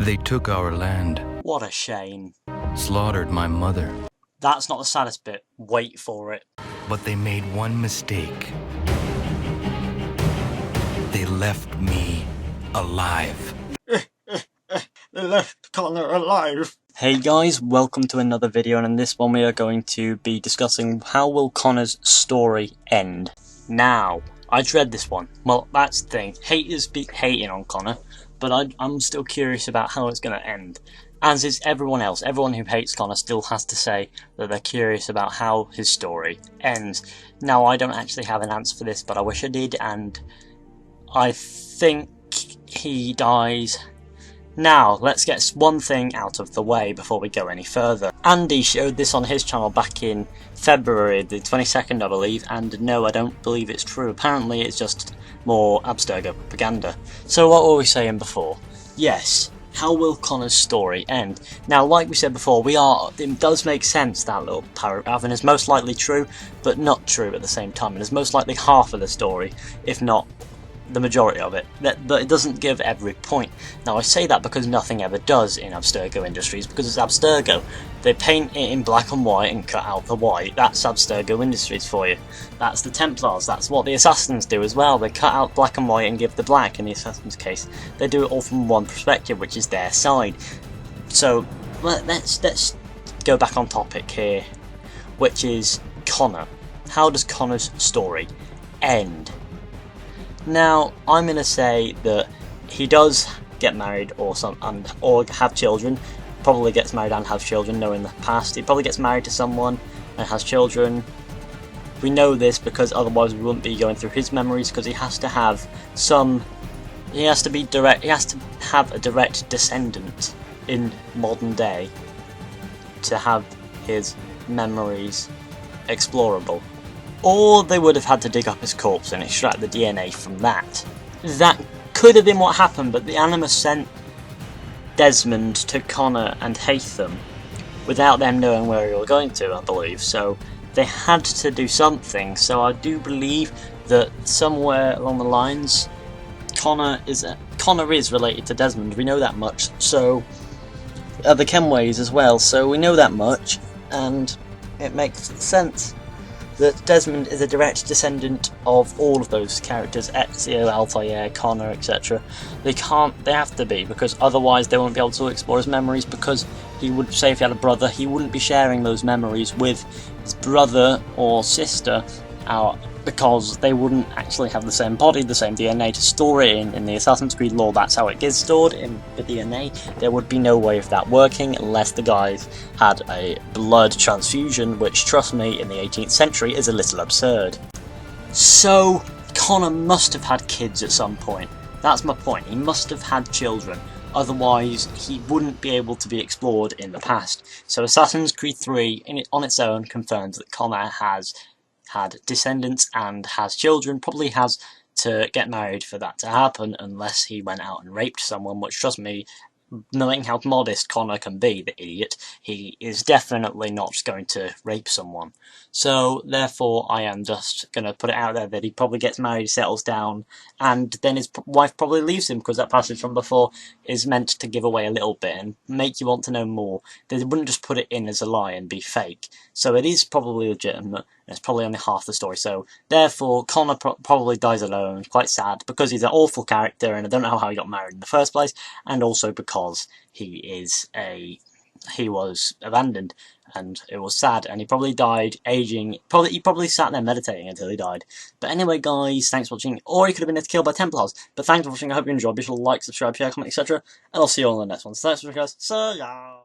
They took our land, What a shame. slaughtered my mother, That's not the saddest bit. Wait for it. but they made one mistake. They left me alive. They left Connor alive. Hey guys, welcome to another video, and in this one we are going to be discussing how will Connor's story end. Now, I dread this one. Well, that's the thing. Haters be hating on Connor, but I'm still curious about how it's going to end. As is everyone else. Everyone who hates Connor still has to say that they're curious about how his story ends. Now, I don't actually have an answer for this, but I wish I did, and I think he dies. Now, let's get one thing out of the way before we go any further. Andy showed this on his channel back in February the 22nd, I believe, and no, I don't believe it's true. Apparently it's just more Abstergo propaganda. So what were we saying before? Yes, how will Connor's story end? Now, like we said before, it does make sense, that little paragraph, and it's most likely true, but not true at the same time. It is most likely half of the story, if not the majority of it, but it doesn't give every point. Now I say that because nothing ever does in Abstergo Industries, because it's Abstergo. They paint it in black and white and cut out the white. That's Abstergo Industries for you. That's the Templars, that's what the Assassins do as well. They cut out black and white and give the black in the Assassin's case. They do it all from one perspective, which is their side. So let's go back on topic here, which is Connor. How does Connor's story end? Now, I'm going to say that he does get married or have children. Probably gets married and has children, knowing the past. He probably gets married to someone and has children. We know this because otherwise we wouldn't be going through his memories, because he has to have he has to have a direct descendant in modern day to have his memories explorable. Or they would have had to dig up his corpse and extract the DNA from that. That could have been what happened, but the Animus sent Desmond to Connor and Hatham without them knowing where he was going to, I believe. So they had to do something. So I do believe that somewhere along the lines, Connor is related to Desmond. We know that much. So the Kenways as well. So we know that much, and it makes sense that Desmond is a direct descendant of all of those characters, Ezio, Altair, Connor, etc. They have to be, because otherwise they won't be able to explore his memories, because he would say if he had a brother, he wouldn't be sharing those memories with his brother or sister, because they wouldn't actually have the same body, the same DNA to store it in the Assassin's Creed lore. That's how it gets stored, in the DNA. There would be no way of that working unless the guys had a blood transfusion, which, trust me, in the 18th century is a little absurd. So Connor must have had kids at some point. That's my point. He must have had children. Otherwise, he wouldn't be able to be explored in the past. So Assassin's Creed 3, on its own, confirms that Connor has had descendants and has children. Probably has to get married for that to happen, unless he went out and raped someone, which, trust me, knowing how modest Connor can be, the idiot, he is definitely not going to rape someone. So therefore I am just going to put it out there that he probably gets married, settles down, and then his wife probably leaves him, because that passage from before is meant to give away a little bit and make you want to know more. They wouldn't just put it in as a lie and be fake. So it is probably legitimate, and it's probably only half the story. So therefore Connor probably dies alone, quite sad, because he's an awful character and I don't know how he got married in the first place, and also because he was abandoned, and it was sad, and he probably died aging. He probably sat there meditating until he died. But anyway, guys, thanks for watching. Or he could have been killed by Templars. But thanks for watching. I hope you enjoyed. Be sure to like, subscribe, share, comment, etc. And I'll see you all in the next one. So thanks for watching, guys. See ya.